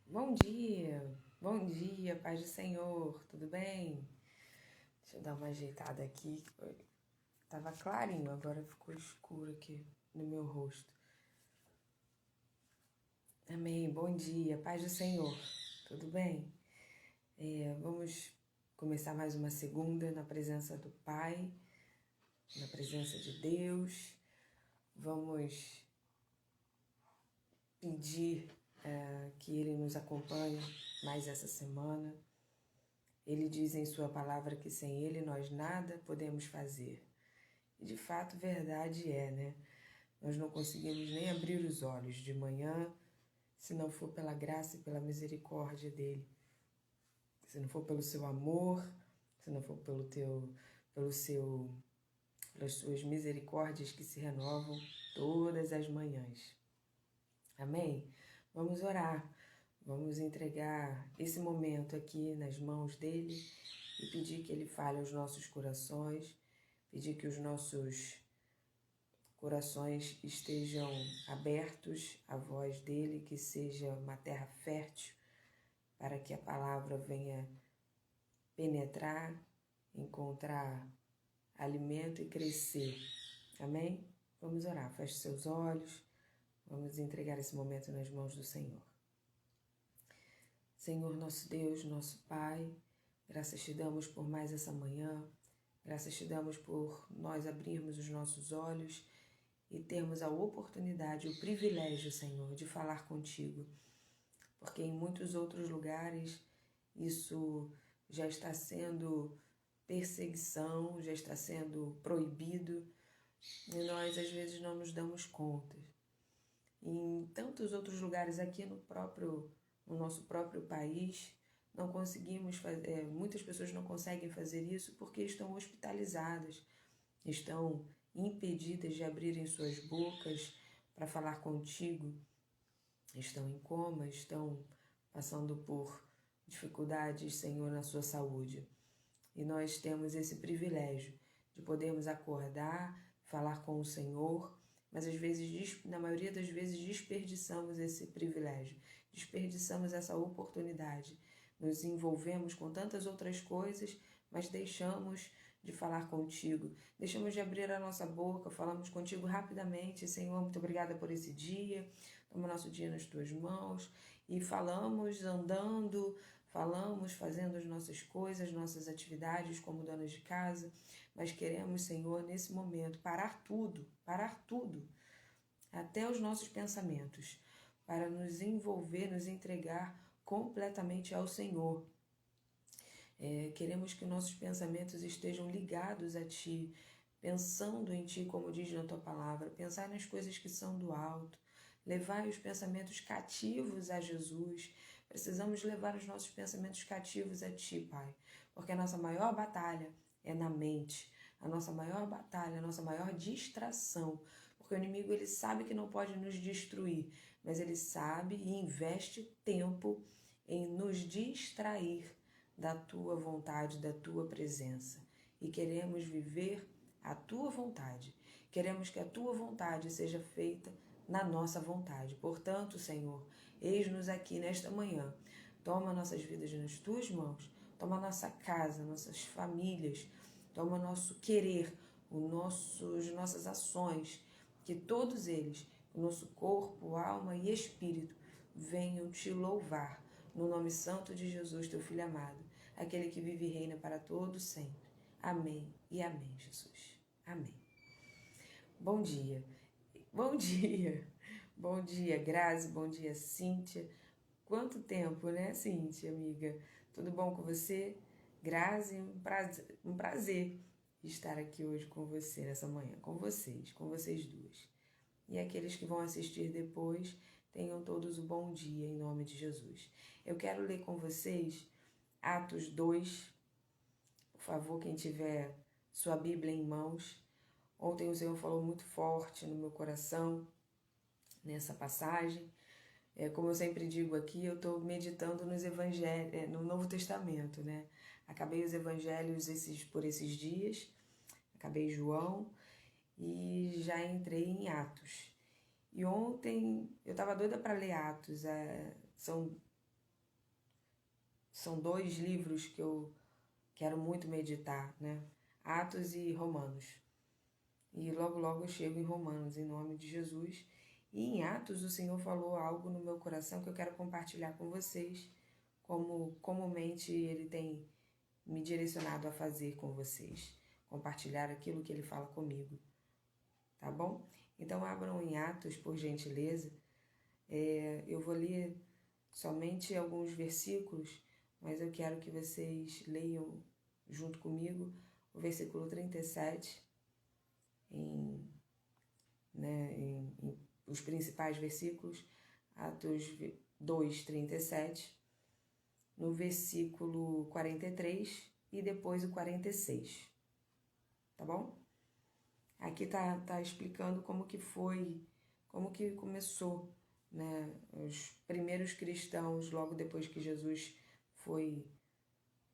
Bom dia, paz do Senhor, tudo bem? Deixa eu dar uma ajeitada aqui. Tava clarinho, agora ficou escuro aqui no meu rosto. Amém, bom dia, paz do Senhor, tudo bem? Vamos começar mais uma segunda na presença do Pai, na presença de Deus. Vamos pedir que Ele nos acompanhe mais essa semana. Ele diz em sua palavra que sem Ele nós nada podemos fazer. E de fato verdade é, né? Nós não conseguimos nem abrir os olhos de manhã se não for pela graça e pela misericórdia dEle. Se não for pelo seu amor, se não for pelas suas misericórdias que se renovam todas as manhãs. Amém? Vamos orar. Vamos entregar esse momento aqui nas mãos dEle e pedir que Ele fale aos nossos corações, pedir que os nossos corações estejam abertos à voz dEle, que seja uma terra fértil para que a palavra venha penetrar, encontrar alimento e crescer. Amém? Vamos orar. Feche seus olhos. Vamos entregar esse momento nas mãos do Senhor. Senhor, nosso Deus, nosso Pai, graças te damos por mais essa manhã, graças te damos por nós abrirmos os nossos olhos e termos a oportunidade, o privilégio, Senhor, de falar contigo, porque em muitos outros lugares isso já está sendo perseguição, já está sendo proibido e nós às vezes não nos damos conta. Em tantos outros lugares aqui no nosso próprio país, não conseguimos fazer, muitas pessoas não conseguem fazer isso porque estão hospitalizadas, estão impedidas de abrirem suas bocas para falar contigo, estão em coma, estão passando por dificuldades, Senhor, na sua saúde. E nós temos esse privilégio de podermos acordar, falar com o Senhor, mas às vezes, na maioria das vezes, desperdiçamos esse privilégio, desperdiçamos essa oportunidade, nos envolvemos com tantas outras coisas, mas deixamos de falar contigo, deixamos de abrir a nossa boca, falamos contigo rapidamente. Senhor, muito obrigada por esse dia, toma nosso dia nas tuas mãos e falamos andando, falamos fazendo as nossas coisas, nossas atividades como donas de casa, mas queremos, Senhor, nesse momento, parar tudo, até os nossos pensamentos, para nos envolver, nos entregar completamente ao Senhor. Queremos que nossos pensamentos estejam ligados a Ti, pensando em Ti, como diz na Tua palavra, pensar nas coisas que são do alto, levar os pensamentos cativos a Jesus. Precisamos levar os nossos pensamentos cativos a Ti, Pai, porque a nossa maior batalha é na mente, a nossa maior batalha, a nossa maior distração, porque o inimigo ele sabe que não pode nos destruir, mas ele sabe e investe tempo em nos distrair da Tua vontade, da Tua presença. E queremos viver a Tua vontade. Queremos que a Tua vontade seja feita na nossa vontade. Portanto, Senhor, eis-nos aqui nesta manhã. Toma nossas vidas nas Tuas mãos. Toma nossa casa, nossas famílias. Toma nosso querer, nossas ações. Que todos eles, o nosso corpo, alma e espírito, venham Te louvar. No nome santo de Jesus, Teu Filho amado, aquele que vive e reina para todos sempre. Amém e amém, Jesus. Amém. Bom dia. Bom dia. Bom dia, Grazi. Bom dia, Cíntia. Quanto tempo, né, Cíntia, amiga? Tudo bom com você? Grazi, um prazer estar aqui hoje com você, nessa manhã, com vocês duas. E aqueles que vão assistir depois, tenham todos um bom dia, em nome de Jesus. Eu quero ler com vocês Atos 2, por favor, quem tiver sua Bíblia em mãos. Ontem o Senhor falou muito forte no meu coração, nessa passagem. Como eu sempre digo aqui, eu estou meditando nos evangelhos, no Novo Testamento, né? Acabei os evangelhos por esses dias, acabei João e já entrei em Atos. E ontem eu estava doida para ler Atos, são são 2 livros que eu quero muito meditar, né? Atos e Romanos. E logo, logo eu chego em Romanos, em nome de Jesus. E em Atos o Senhor falou algo no meu coração que eu quero compartilhar com vocês, como comumente Ele tem me direcionado a fazer com vocês. Compartilhar aquilo que Ele fala comigo, tá bom? Então abram em Atos, por gentileza. Eu vou ler somente alguns versículos, mas eu quero que vocês leiam junto comigo o versículo 37, em os principais versículos, Atos 2, 37, no versículo 43 e depois o 46, tá bom? Aqui tá explicando como que foi, como que começou, né, os primeiros cristãos logo depois que Jesus foi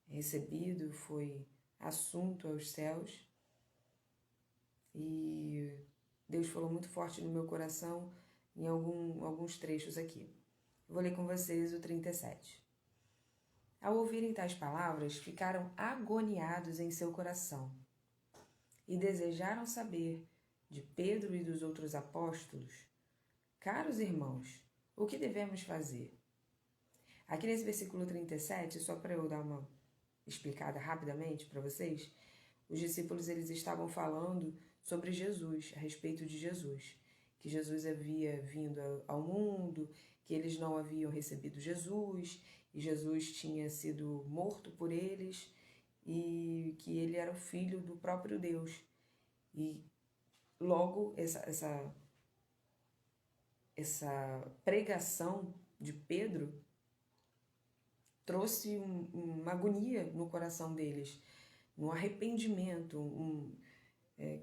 recebido, foi assunto aos céus. E Deus falou muito forte no meu coração em alguns trechos aqui. Eu vou ler com vocês o 37. Ao ouvirem tais palavras, ficaram agoniados em seu coração e desejaram saber de Pedro e dos outros apóstolos: caros irmãos, o que devemos fazer? Aqui nesse versículo 37, só para eu dar uma explicada rapidamente para vocês, os discípulos eles estavam falando sobre Jesus, a respeito de Jesus, que Jesus havia vindo ao mundo, que eles não haviam recebido Jesus, e Jesus tinha sido morto por eles, e que ele era o filho do próprio Deus. E logo essa pregação de Pedro trouxe uma agonia no coração deles, um arrependimento,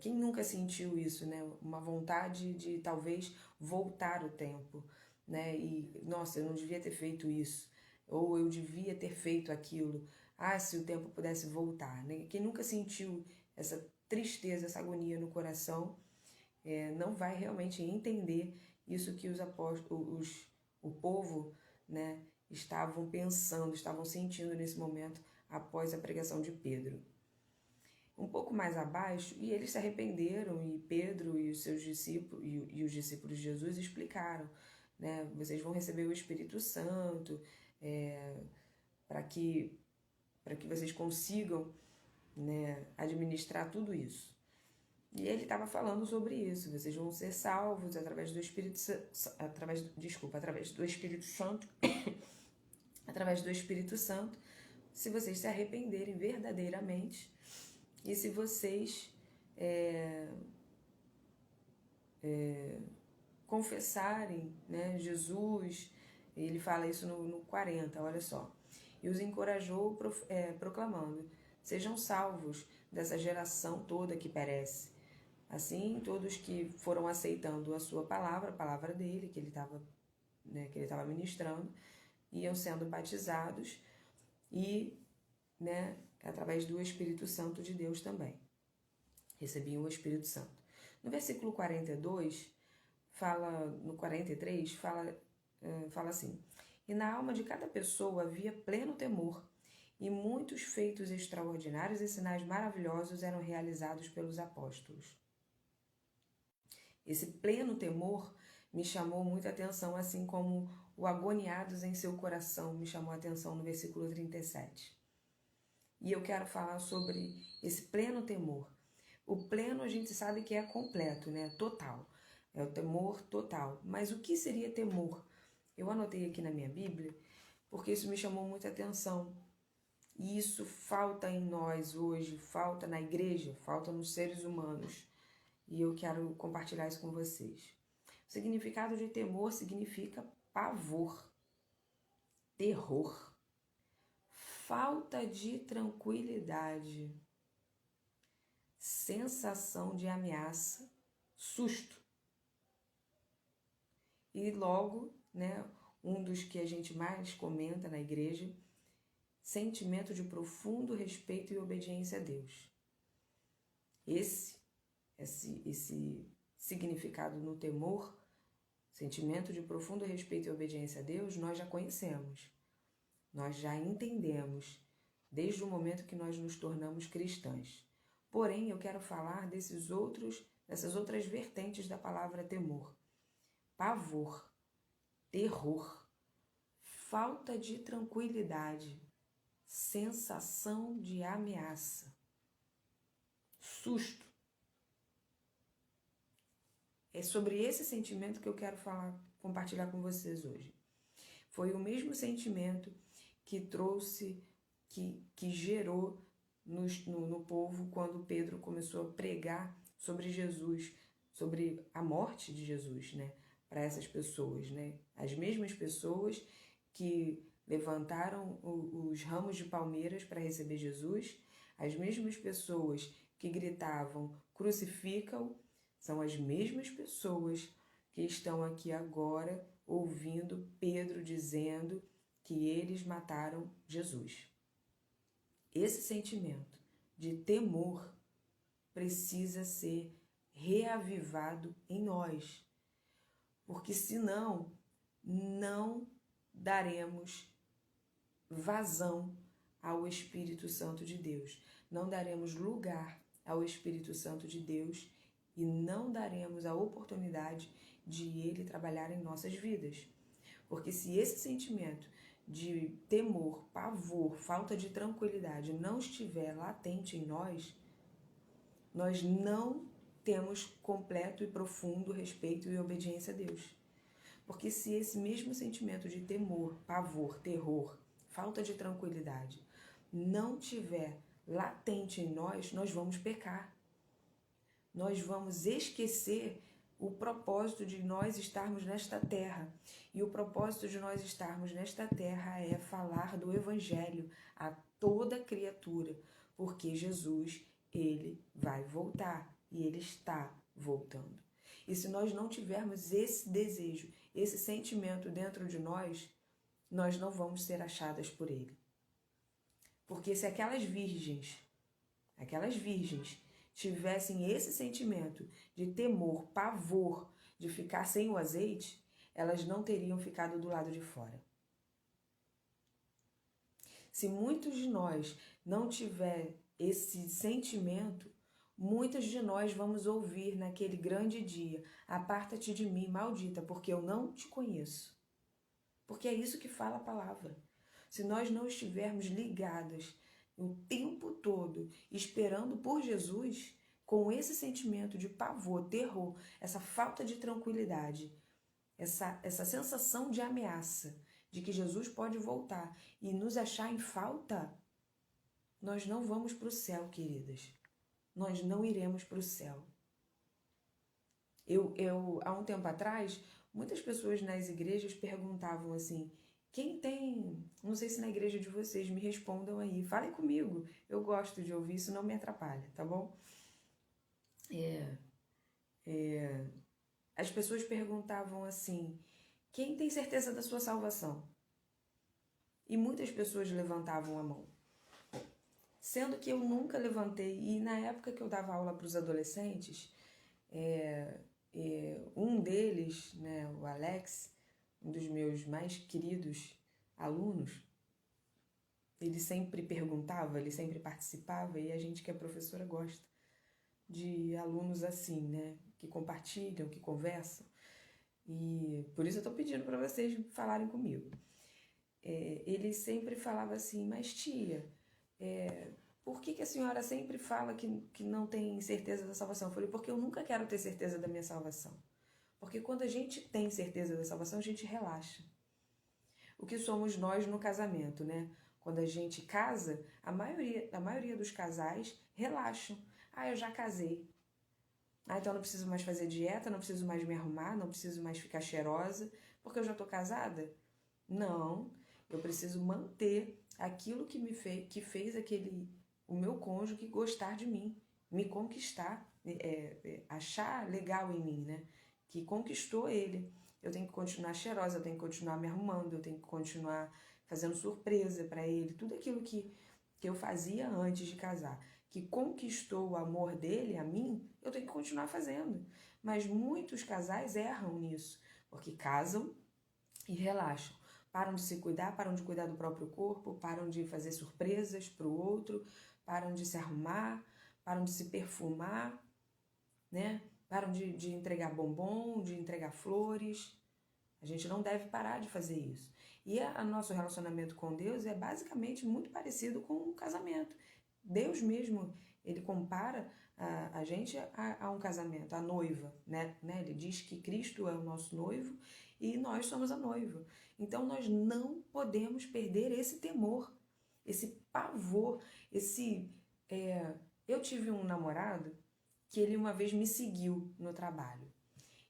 quem nunca sentiu isso, né? Uma vontade de talvez voltar o tempo, né? E, nossa, eu não devia ter feito isso, ou eu devia ter feito aquilo. Ah, se o tempo pudesse voltar, né? Quem nunca sentiu essa tristeza, essa agonia no coração, não vai realmente entender isso que os apóstolos, o povo, né, estavam pensando, estavam sentindo nesse momento após a pregação de Pedro. Um pouco mais abaixo, e eles se arrependeram, e Pedro e os seus discípulos e os discípulos de Jesus explicaram, né? Vocês vão receber o Espírito Santo, para que vocês consigam, né, administrar tudo isso. E ele estava falando sobre isso. Vocês vão ser salvos através do Espírito através do Espírito Santo, através do Espírito Santo, se vocês se arrependerem verdadeiramente. E se vocês confessarem, né, Jesus, ele fala isso no 40, olha só. E os encorajou proclamando: sejam salvos dessa geração toda que perece. Assim, todos que foram aceitando a sua palavra, a palavra dele, que ele estava ministrando, iam sendo batizados e, né, através do Espírito Santo de Deus também. Recebiam o Espírito Santo. No versículo 42, no 43, fala assim: e na alma de cada pessoa havia pleno temor, e muitos feitos extraordinários e sinais maravilhosos eram realizados pelos apóstolos. Esse pleno temor me chamou muita atenção, assim como o agoniados em seu coração me chamou a atenção no versículo 37. E eu quero falar sobre esse pleno temor. O pleno a gente sabe que é completo, né? Total. É o temor total. Mas o que seria temor? Eu anotei aqui na minha Bíblia, porque isso me chamou muita atenção. E isso falta em nós hoje, falta na igreja, falta nos seres humanos. E eu quero compartilhar isso com vocês. O significado de temor significa pavor, terror, falta de tranquilidade, sensação de ameaça, susto. E logo, né, um dos que a gente mais comenta na igreja, sentimento de profundo respeito e obediência a Deus. Esse significado no temor, sentimento de profundo respeito e obediência a Deus, nós já conhecemos. nós já entendemos desde o momento que nós nos tornamos cristãs. Porém, eu quero falar dessas outras vertentes da palavra temor. Pavor, terror, falta de tranquilidade, sensação de ameaça, susto. É sobre esse sentimento que eu quero compartilhar com vocês hoje. Foi o mesmo sentimento que trouxe, que gerou no povo quando Pedro começou a pregar sobre Jesus, sobre a morte de Jesus, né? Para essas pessoas, né? As mesmas pessoas que levantaram os ramos de palmeiras para receber Jesus, as mesmas pessoas que gritavam crucifica-o, são as mesmas pessoas que estão aqui agora ouvindo Pedro dizendo que eles mataram Jesus. Esse sentimento de temor precisa ser reavivado em nós, porque senão não daremos vazão ao Espírito Santo de Deus, não daremos lugar ao Espírito Santo de Deus e não daremos a oportunidade de ele trabalhar em nossas vidas. Porque se esse sentimento de temor, pavor, falta de tranquilidade não estiver latente em nós, nós não temos completo e profundo respeito e obediência a Deus. Porque se esse mesmo sentimento de temor, pavor, terror, falta de tranquilidade não tiver latente em nós, nós vamos pecar. Nós vamos esquecer o propósito de nós estarmos nesta terra. E o propósito de nós estarmos nesta terra é falar do Evangelho a toda criatura, porque Jesus, ele vai voltar e ele está voltando. E se nós não tivermos esse desejo, esse sentimento dentro de nós, nós não vamos ser achadas por ele. Porque se aquelas virgens tivessem esse sentimento de temor, pavor, de ficar sem o azeite, elas não teriam ficado do lado de fora. Se muitos de nós não tiver esse sentimento, muitos de nós vamos ouvir naquele grande dia: aparta-te de mim, maldita, porque eu não te conheço. Porque é isso que fala a palavra. Se nós não estivermos ligadas o tempo todo esperando por Jesus, com esse sentimento de pavor, terror, essa falta de tranquilidade, essa sensação de ameaça, de que Jesus pode voltar e nos achar em falta, nós não vamos para o céu, queridas. Nós não iremos para o céu. Há um tempo atrás, muitas pessoas nas igrejas perguntavam assim: quem tem, não sei se na igreja de vocês, me respondam aí, falem comigo, eu gosto de ouvir, isso não me atrapalha, tá bom? As pessoas perguntavam assim: quem tem certeza da sua salvação? E muitas pessoas levantavam a mão. Sendo que eu nunca levantei, e na época que eu dava aula para os adolescentes, um deles, né, o Alex, um dos meus mais queridos alunos, ele sempre perguntava, ele sempre participava, e a gente que é professora gosta de alunos assim, né, que compartilham, que conversam, e por isso eu estou pedindo para vocês falarem comigo. Ele sempre falava assim: mas tia, por que a senhora sempre fala que não tem certeza da salvação? Eu falei: porque eu nunca quero ter certeza da minha salvação. Porque quando a gente tem certeza da salvação, a gente relaxa. O que somos nós no casamento, né? Quando a gente casa, a maioria dos casais relaxam. Eu já casei. Então não preciso mais fazer dieta, não preciso mais me arrumar, não preciso mais ficar cheirosa, porque eu já tô casada? Não, eu preciso manter aquilo que fez o meu cônjuge gostar de mim, me conquistar, achar legal em mim, né? Que conquistou ele. Eu tenho que continuar cheirosa, eu tenho que continuar me arrumando, eu tenho que continuar fazendo surpresa para ele. Tudo aquilo que eu fazia antes de casar, que conquistou o amor dele a mim, eu tenho que continuar fazendo. Mas muitos casais erram nisso, porque casam e relaxam. param de se cuidar, param de cuidar do próprio corpo, param de fazer surpresas para o outro, param de se arrumar, param de se perfumar, né? Param de entregar bombom, de entregar flores. A gente não deve parar de fazer isso. E o nosso relacionamento com Deus é basicamente muito parecido com um casamento. Deus mesmo, ele compara a gente a um casamento, a noiva, né? Ele diz que Cristo é o nosso noivo e nós somos a noiva. Então nós não podemos perder esse temor, esse pavor, Eu tive um namorado que ele uma vez me seguiu no trabalho.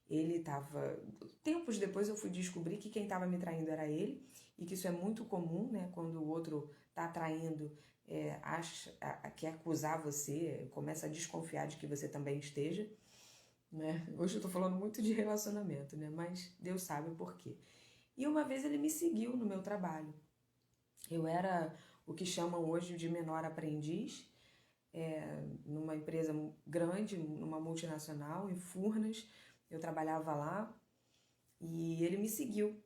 Ele estava... Tempos depois eu fui descobrir que quem estava me traindo era ele, e que isso é muito comum, né? Quando o outro está traindo, quer acusar você, começa a desconfiar de que você também esteja, né? Hoje eu estou falando muito de relacionamento, né? Mas Deus sabe o porquê. E uma vez ele me seguiu no meu trabalho. Eu era o que chamam hoje de menor aprendiz, numa empresa grande, numa multinacional, em Furnas. Eu trabalhava lá e ele me seguiu.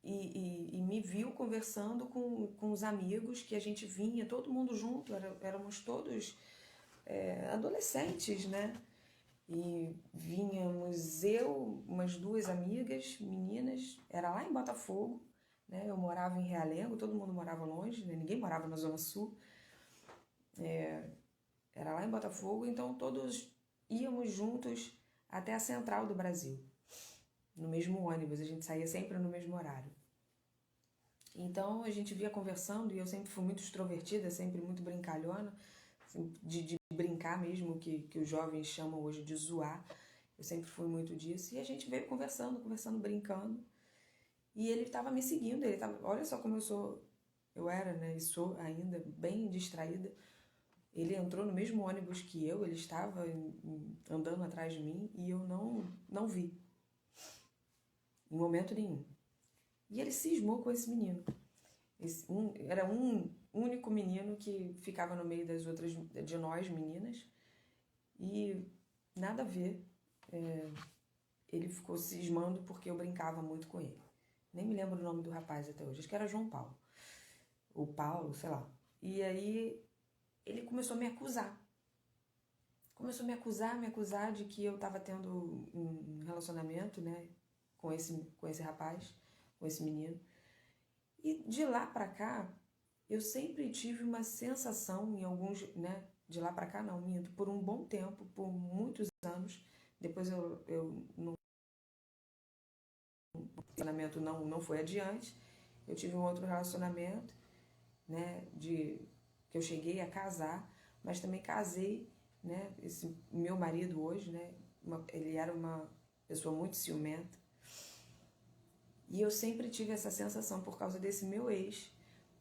E me viu conversando com os amigos, que a gente vinha, todo mundo junto, éramos todos adolescentes, né? E vínhamos eu, umas 2 amigas, meninas, era lá em Botafogo, né? Eu morava em Realengo, todo mundo morava longe, né? Ninguém morava na Zona Sul. Era lá em Botafogo, então todos íamos juntos até a Central do Brasil, no mesmo ônibus, a gente saía sempre no mesmo horário. Então a gente via conversando, e eu sempre fui muito extrovertida, sempre muito brincalhona, assim, de brincar mesmo, que os jovens chamam hoje de zoar. Eu sempre fui muito disso, e a gente veio conversando, brincando, e ele estava me seguindo, olha só como eu era, né, e sou ainda bem distraída. Ele entrou no mesmo ônibus que eu, ele estava andando atrás de mim e eu não vi, em momento nenhum. E ele cismou com esse menino. Era um único menino que ficava no meio das outras, de nós meninas, e nada a ver. Ele ficou cismando porque eu brincava muito com ele. Nem me lembro o nome do rapaz até hoje, acho que era João Paulo. Ou Paulo, sei lá. E aí ele começou a me acusar. Me acusar de que eu estava tendo um relacionamento, né, com esse rapaz, com esse menino. E de lá pra cá, eu sempre tive uma sensação em alguns, né, de lá pra cá não, minto, por um bom tempo, por muitos anos, depois o relacionamento não foi adiante, eu tive um outro relacionamento, né, que eu cheguei a casar, mas também casei, né, esse meu marido hoje, né, ele era uma pessoa muito ciumenta, e eu sempre tive essa sensação, por causa desse meu ex,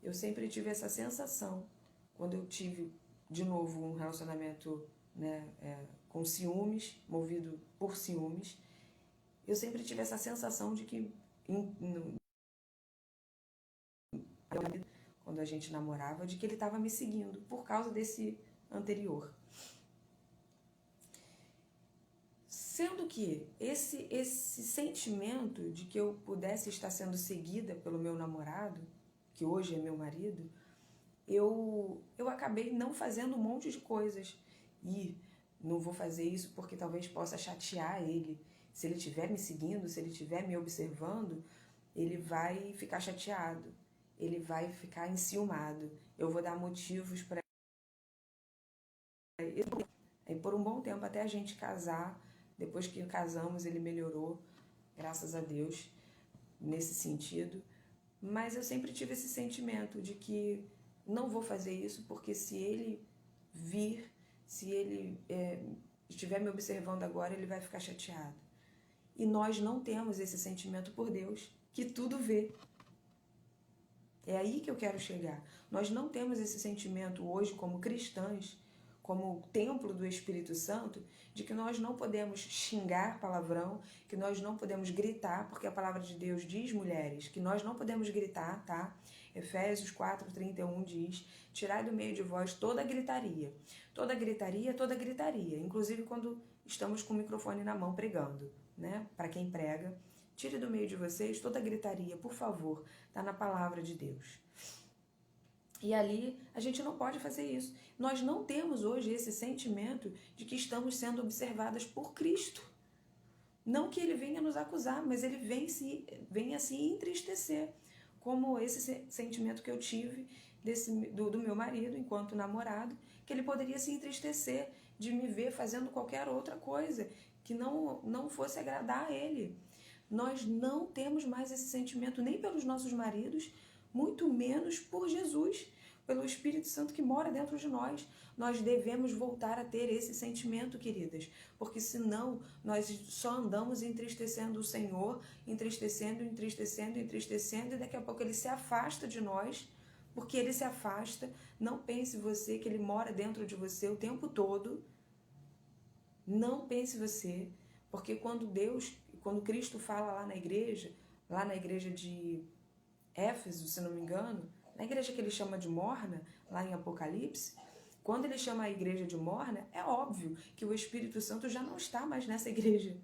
eu sempre tive essa sensação, quando eu tive de novo um relacionamento, né, com ciúmes, movido por ciúmes, eu sempre tive essa sensação de que quando a gente namorava, de que ele estava me seguindo por causa desse anterior. Sendo que esse sentimento de que eu pudesse estar sendo seguida pelo meu namorado, que hoje é meu marido, eu acabei não fazendo um monte de coisas. E não vou fazer isso porque talvez possa chatear ele. Se ele estiver me seguindo, se ele estiver me observando, ele vai ficar chateado, ele vai ficar enciumado. Eu vou dar motivos para ele. E por um bom tempo, até a gente casar, depois que casamos, ele melhorou, graças a Deus, nesse sentido. Mas eu sempre tive esse sentimento de que não vou fazer isso, porque se ele vir, se ele estiver me observando agora, ele vai ficar chateado. E nós não temos esse sentimento por Deus, que tudo vê. É aí que eu quero chegar. Nós não temos esse sentimento hoje como cristãs, como templo do Espírito Santo, de que nós não podemos xingar palavrão, que nós não podemos gritar, porque a palavra de Deus diz, mulheres, que nós não podemos gritar, tá? Efésios 4:31 diz, tirai do meio de vós toda gritaria. Toda gritaria, inclusive quando estamos com o microfone na mão pregando, né? Para quem prega, Tire do meio de vocês toda gritaria, por favor. Está na palavra de Deus. E ali a gente não pode fazer isso. Nós não temos hoje esse sentimento de que estamos sendo observadas por Cristo. Não que ele venha nos acusar, mas ele vem se entristecer. Como esse sentimento que eu tive do meu marido enquanto namorado, que ele poderia se entristecer de me ver fazendo qualquer outra coisa que não fosse agradar a ele. Nós não temos mais esse sentimento nem pelos nossos maridos, muito menos por Jesus, pelo Espírito Santo que mora dentro de nós. Nós devemos voltar a ter esse sentimento, queridas, porque senão nós só andamos entristecendo o Senhor, entristecendo, e daqui a pouco ele se afasta de nós, porque ele se afasta. Não pense você que ele mora dentro de você o tempo todo. Não pense você, porque quando Cristo fala lá na igreja de Éfeso, se não me engano, na igreja que ele chama de morna, lá em Apocalipse, quando ele chama a igreja de morna, é óbvio que o Espírito Santo já não está mais nessa igreja.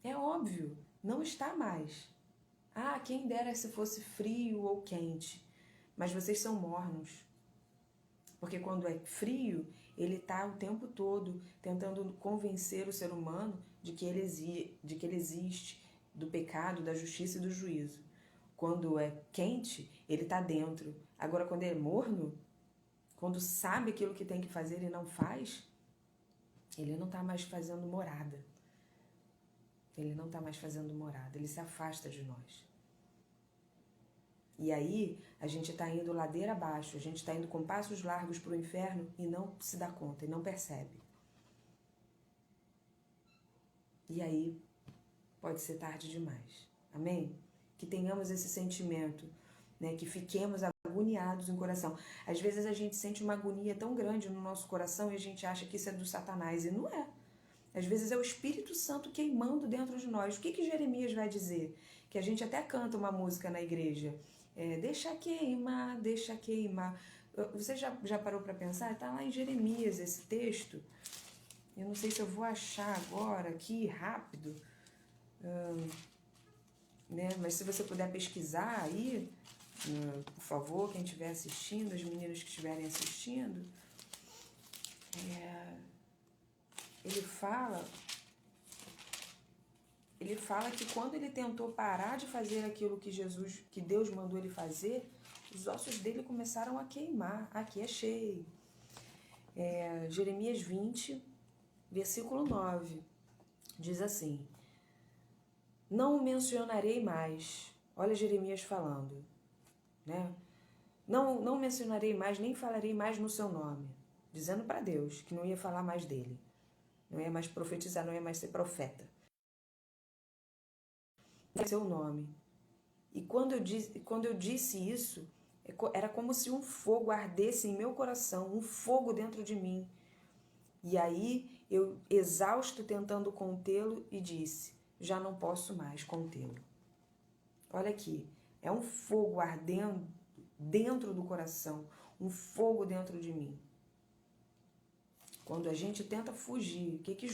É óbvio, não está mais. Ah, quem dera se fosse frio ou quente, mas vocês são mornos. Porque quando é frio, ele está o tempo todo tentando convencer o ser humano de que ele existe, do pecado, da justiça e do juízo. Quando é quente, ele está dentro. Agora, quando é morno, quando sabe aquilo que tem que fazer e não faz, ele não está mais fazendo morada. Ele não está mais fazendo morada, ele se afasta de nós. E aí, a gente está indo ladeira abaixo, a gente está indo com passos largos para o inferno e não se dá conta, e não percebe. E aí, pode ser tarde demais. Amém? Que tenhamos esse sentimento, né? Que fiquemos agoniados no coração. Às vezes a gente sente uma agonia tão grande no nosso coração e a gente acha que isso é do Satanás, e não é. Às vezes é o Espírito Santo queimando dentro de nós. O que Jeremias vai dizer? Que a gente até canta uma música na igreja. Deixa queimar, deixa queimar. Você já parou para pensar? Está lá em Jeremias esse texto. Eu não sei se eu vou achar agora aqui rápido. Né? Mas se você puder pesquisar aí, por favor, quem estiver assistindo, as meninas que estiverem assistindo, ele fala que quando ele tentou parar de fazer aquilo que Deus mandou ele fazer, os ossos dele começaram a queimar. Aqui é cheio. Jeremias 20, versículo 9, diz assim: não o mencionarei mais. Olha Jeremias falando, né? Não mencionarei mais, nem falarei mais no seu nome. Dizendo para Deus que não ia falar mais dele. Não ia mais profetizar, não ia mais ser profeta. Seu nome. E quando eu disse isso, era como se um fogo ardesse em meu coração, um fogo dentro de mim. E aí eu, exausto, tentando contê-lo, e disse: já não posso mais contê-lo. Olha aqui, é um fogo ardendo dentro do coração, um fogo dentro de mim. Quando a gente tenta fugir, o que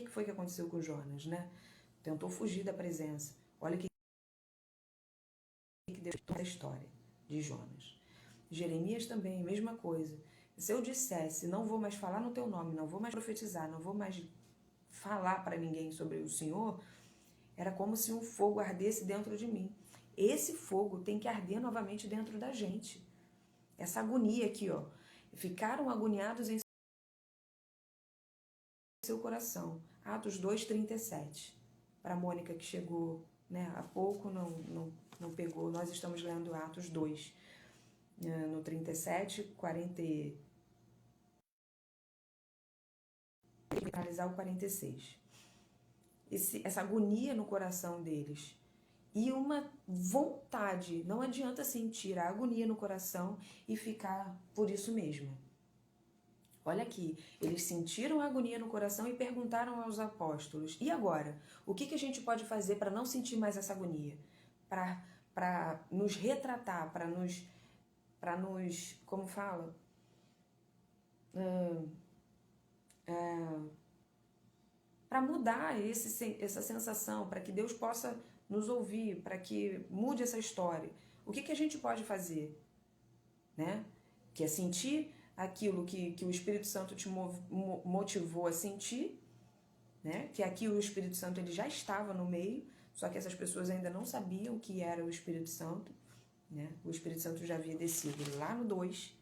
foi que aconteceu com Jonas, né? Tentou fugir da presença. Olha o que Deus fez na história de Jonas. Jeremias também, mesma coisa. Se eu dissesse, não vou mais falar no teu nome, não vou mais profetizar, não vou mais falar para ninguém sobre o Senhor, era como se um fogo ardesse dentro de mim. Esse fogo tem que arder novamente dentro da gente. Essa agonia aqui, ó. Ficaram agoniados em seu coração. Atos 2:37. Para Mônica que chegou, né, há pouco, não pegou. Nós estamos lendo Atos 2, no 37, 40. Finalizar o 46. Essa agonia no coração deles. E uma vontade, não adianta sentir a agonia no coração e ficar por isso mesmo. Olha aqui, eles sentiram a agonia no coração e perguntaram aos apóstolos: e agora? O que a gente pode fazer para não sentir mais essa agonia? Para nos retratar, para nos, como fala? para mudar essa sensação, para que Deus possa nos ouvir, para que mude essa história. O que a gente pode fazer? Né? Que é sentir aquilo que o Espírito Santo te motivou a sentir, né? Que aqui o Espírito Santo ele já estava no meio, só que essas pessoas ainda não sabiam o que era o Espírito Santo, né? O Espírito Santo já havia descido lá no 2,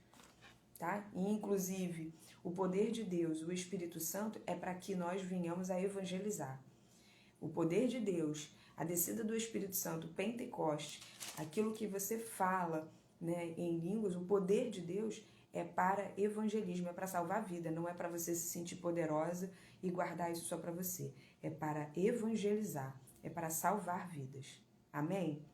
tá? E, inclusive, o poder de Deus, o Espírito Santo, é para que nós venhamos a evangelizar. O poder de Deus, a descida do Espírito Santo, Pentecoste, aquilo que você fala, né, em línguas, o poder de Deus é para evangelismo, é para salvar a vida, não é para você se sentir poderosa e guardar isso só para você. É para evangelizar, é para salvar vidas. Amém?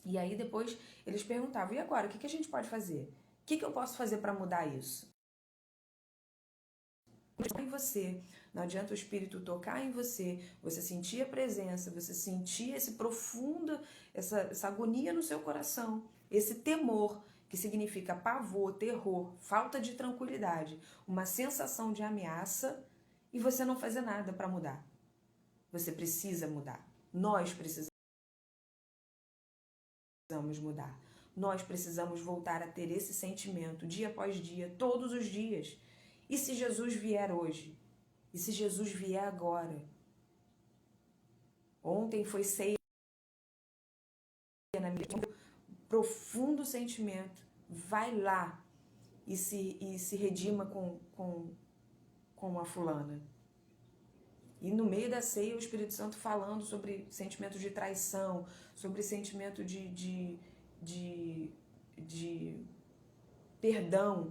E aí depois eles perguntavam, e agora, o que a gente pode fazer? O que eu posso fazer para mudar isso? Em você, não adianta o Espírito tocar em você, você sentir a presença, você sentir esse profundo, essa agonia no seu coração, esse temor, que significa pavor, terror, falta de tranquilidade, uma sensação de ameaça, e você não fazer nada para mudar. Você precisa mudar. Nós precisamos mudar. Nós precisamos voltar a ter esse sentimento dia após dia, todos os dias. E se Jesus vier hoje? E se Jesus vier agora? Ontem foi ceia na minha profundo sentimento. Vai lá e se redima com a fulana. E no meio da ceia o Espírito Santo falando sobre sentimento de traição, sobre sentimento de perdão.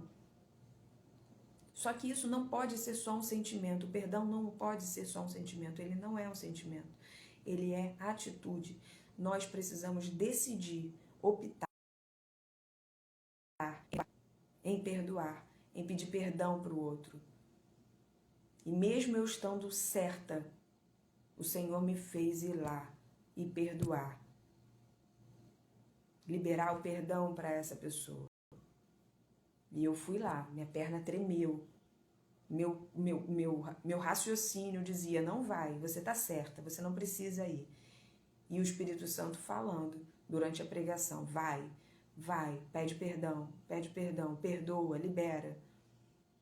Só que isso não pode ser só um sentimento. O perdão não pode ser só um sentimento. Ele não é um sentimento. Ele é atitude. Nós precisamos decidir, optar em perdoar, em pedir perdão para o outro. E mesmo eu estando certa, o Senhor me fez ir lá e perdoar. Liberar o perdão para essa pessoa. E eu fui lá, minha perna tremeu. Meu raciocínio dizia, não vai, você está certa, você não precisa ir. E o Espírito Santo falando durante a pregação, vai, pede perdão, perdoa, libera.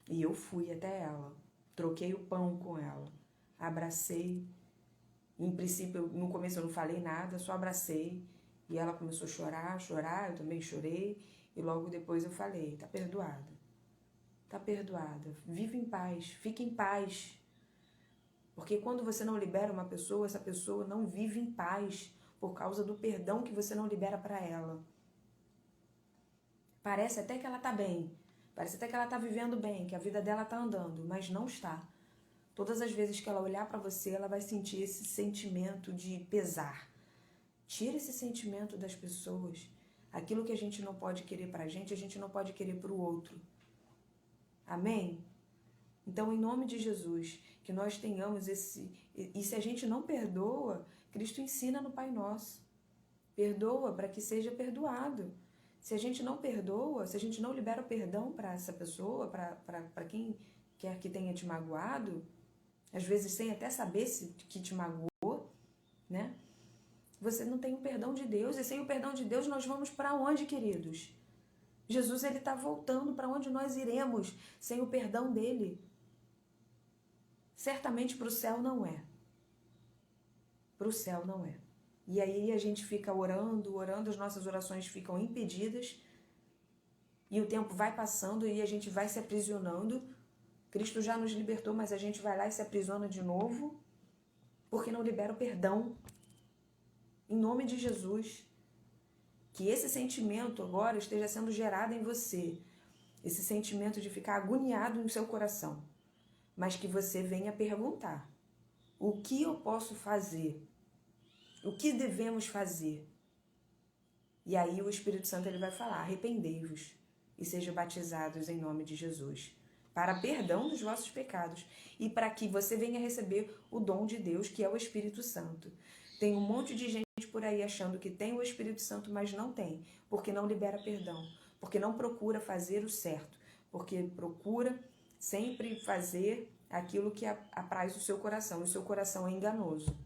E eu fui até ela, troquei o pão com ela, abracei. Em princípio, no começo eu não falei nada, só abracei. E ela começou a chorar, eu também chorei. E logo depois eu falei, tá perdoada. Tá perdoada. Vive em paz, fique em paz. Porque quando você não libera uma pessoa, essa pessoa não vive em paz por causa do perdão que você não libera para ela. Parece até que ela tá bem, parece até que ela tá vivendo bem, que a vida dela tá andando, mas não está. Todas as vezes que ela olhar para você, ela vai sentir esse sentimento de pesar. Tira esse sentimento das pessoas. Aquilo que a gente não pode querer pra gente, a gente não pode querer pro outro. Amém? Então, em nome de Jesus, que nós tenhamos esse... E se a gente não perdoa, Cristo ensina no Pai Nosso. Perdoa para que seja perdoado. Se a gente não perdoa, se a gente não libera o perdão para essa pessoa, para quem quer que tenha te magoado, às vezes sem até saber que te magoou, né? Você não tem o perdão de Deus, e sem o perdão de Deus nós vamos para onde, queridos? Jesus, ele está voltando, para onde nós iremos sem o perdão dele? Certamente para o céu não é. Para o céu não é. E aí a gente fica orando, as nossas orações ficam impedidas, e o tempo vai passando e a gente vai se aprisionando. Cristo já nos libertou, mas a gente vai lá e se aprisiona de novo, porque não libera o perdão. Em nome de Jesus, que esse sentimento agora esteja sendo gerado em você, esse sentimento de ficar agoniado no seu coração, mas que você venha perguntar, o que eu posso fazer? O que devemos fazer? E aí o Espírito Santo ele vai falar, arrependei-vos e sejam batizados em nome de Jesus, para perdão dos vossos pecados e para que você venha receber o dom de Deus, que é o Espírito Santo. Tem um monte de gente por aí achando que tem o Espírito Santo, mas não tem, porque não libera perdão, porque não procura fazer o certo, porque procura sempre fazer aquilo que apraz o seu coração, e o seu coração é enganoso.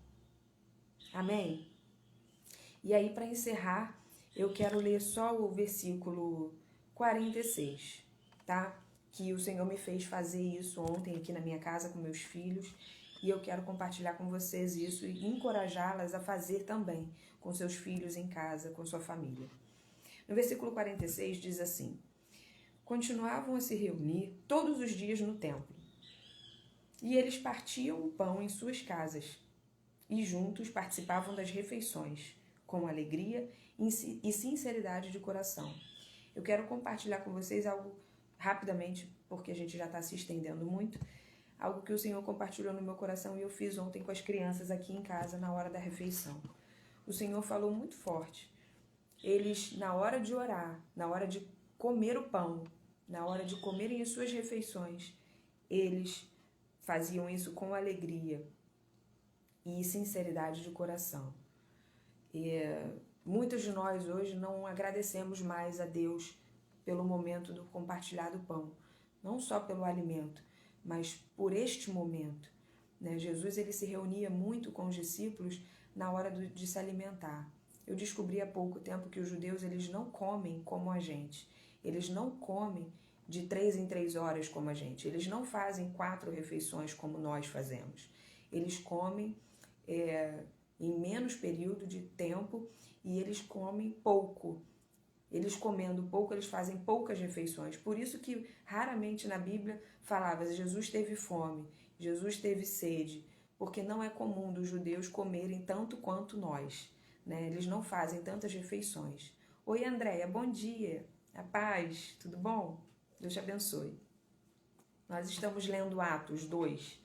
Amém? E aí, para encerrar, eu quero ler só o versículo 46, tá? Que o Senhor me fez fazer isso ontem aqui na minha casa com meus filhos, e eu quero compartilhar com vocês isso e encorajá-las a fazer também com seus filhos em casa, com sua família. No versículo 46 diz assim: continuavam a se reunir todos os dias no templo, e eles partiam o pão em suas casas, e juntos participavam das refeições, com alegria e sinceridade de coração. Eu quero compartilhar com vocês algo rapidamente, porque a gente já está se estendendo muito, algo que o Senhor compartilhou no meu coração e eu fiz ontem com as crianças aqui em casa na hora da refeição. O Senhor falou muito forte. Eles, na hora de orar, na hora de comer o pão, na hora de comerem as suas refeições, eles faziam isso com alegria e sinceridade de coração. E muitos de nós hoje não agradecemos mais a Deus pelo momento do compartilhar do pão, não só pelo alimento, mas por este momento, né? Jesus ele se reunia muito com os discípulos na hora de se alimentar. Eu descobri há pouco tempo que os judeus eles não comem como a gente, eles não comem de 3 em 3 horas como a gente, eles não fazem 4 refeições como nós fazemos, eles comem em menos período de tempo e eles comem pouco. Eles comendo pouco, eles fazem poucas refeições. Por isso que raramente na Bíblia falava Jesus teve fome, Jesus teve sede, porque não é comum dos judeus comerem tanto quanto nós, né? Eles não fazem tantas refeições. Oi, Andréia, bom dia. A paz, tudo bom? Deus te abençoe. Nós estamos lendo Atos 2,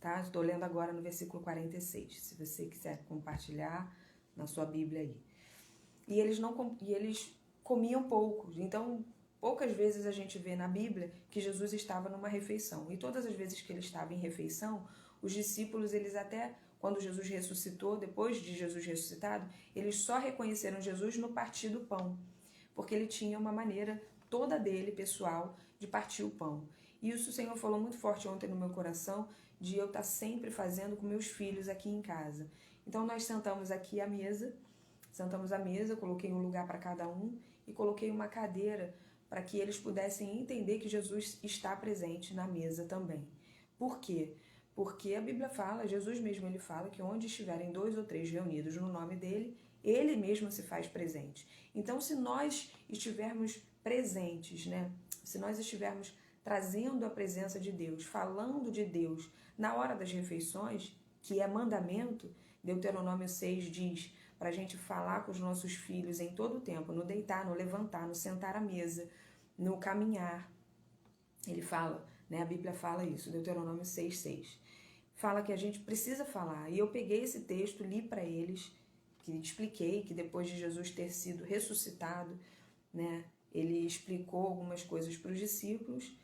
tá? Estou lendo agora no versículo 46, se você quiser compartilhar na sua Bíblia aí. E eles comiam pouco, então poucas vezes a gente vê na Bíblia que Jesus estava numa refeição. E todas as vezes que ele estava em refeição, os discípulos, eles até, quando Jesus ressuscitou, depois de Jesus ressuscitado, eles só reconheceram Jesus no partir do pão, porque ele tinha uma maneira toda dele, pessoal, de partir o pão. E isso o Senhor falou muito forte ontem no meu coração, de eu estar sempre fazendo com meus filhos aqui em casa. Então nós sentamos aqui à mesa, coloquei um lugar para cada um e coloquei uma cadeira para que eles pudessem entender que Jesus está presente na mesa também. Por quê? Porque a Bíblia fala, Jesus mesmo ele fala que onde estiverem 2 ou 3 reunidos no nome dele, ele mesmo se faz presente. Então, se nós estivermos presentes, né? Se nós estivermos trazendo a presença de Deus, falando de Deus na hora das refeições, que é mandamento, Deuteronômio 6 diz para a gente falar com os nossos filhos em todo o tempo, no deitar, no levantar, no sentar à mesa, no caminhar. Ele fala, né? A Bíblia fala isso, Deuteronômio 6:6. Fala que a gente precisa falar. E eu peguei esse texto, li para eles, que expliquei que depois de Jesus ter sido ressuscitado, né? Ele explicou algumas coisas para os discípulos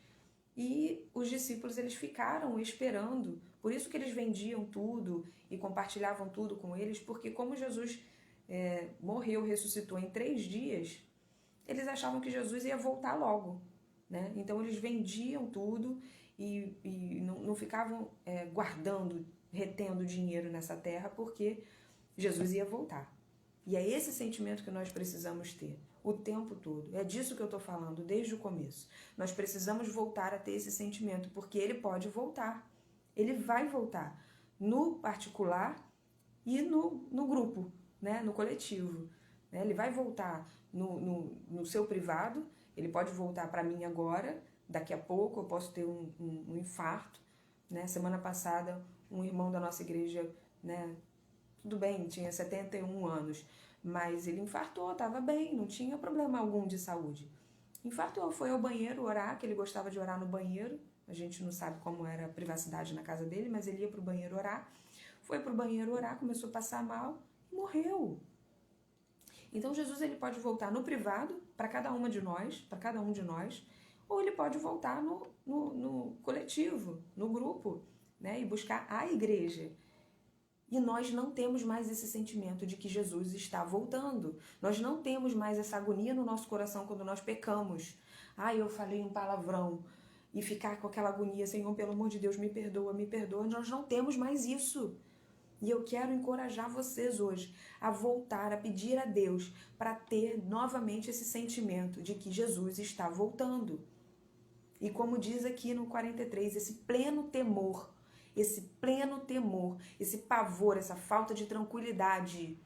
e os discípulos eles ficaram esperando. Por isso que eles vendiam tudo e compartilhavam tudo com eles, porque como Jesus morreu, ressuscitou em 3 dias, eles achavam que Jesus ia voltar logo, né? Então eles vendiam tudo e não ficavam guardando, retendo dinheiro nessa terra, porque Jesus ia voltar. E é esse sentimento que nós precisamos ter o tempo todo. É disso que eu estou falando desde o começo. Nós precisamos voltar a ter esse sentimento, porque ele pode voltar. Ele vai voltar no particular e no grupo, né? No coletivo. Né? Ele vai voltar no seu privado, ele pode voltar para mim agora, daqui a pouco eu posso ter um infarto. Né? Semana passada, um irmão da nossa igreja, né? Tudo bem, tinha 71 anos, mas ele infartou, estava bem, não tinha problema algum de saúde. Infartou, foi ao banheiro orar, que ele gostava de orar no banheiro. A gente não sabe como era a privacidade na casa dele, mas ele ia para o banheiro orar. Foi para o banheiro orar, começou a passar mal e morreu. Então Jesus ele pode voltar no privado, para cada uma de nós, para cada um de nós, ou ele pode voltar no coletivo, no grupo, né, e buscar a igreja. E nós não temos mais esse sentimento de que Jesus está voltando. Nós não temos mais essa agonia no nosso coração quando nós pecamos. Eu falei um palavrão. e ficar com aquela agonia, Senhor, pelo amor de Deus, me perdoa, me perdoa. Nós não temos mais isso. E eu quero encorajar vocês hoje a voltar, a pedir a Deus para ter novamente esse sentimento de que Jesus está voltando. E como diz aqui no 43, esse pleno temor, esse pavor, essa falta de tranquilidade,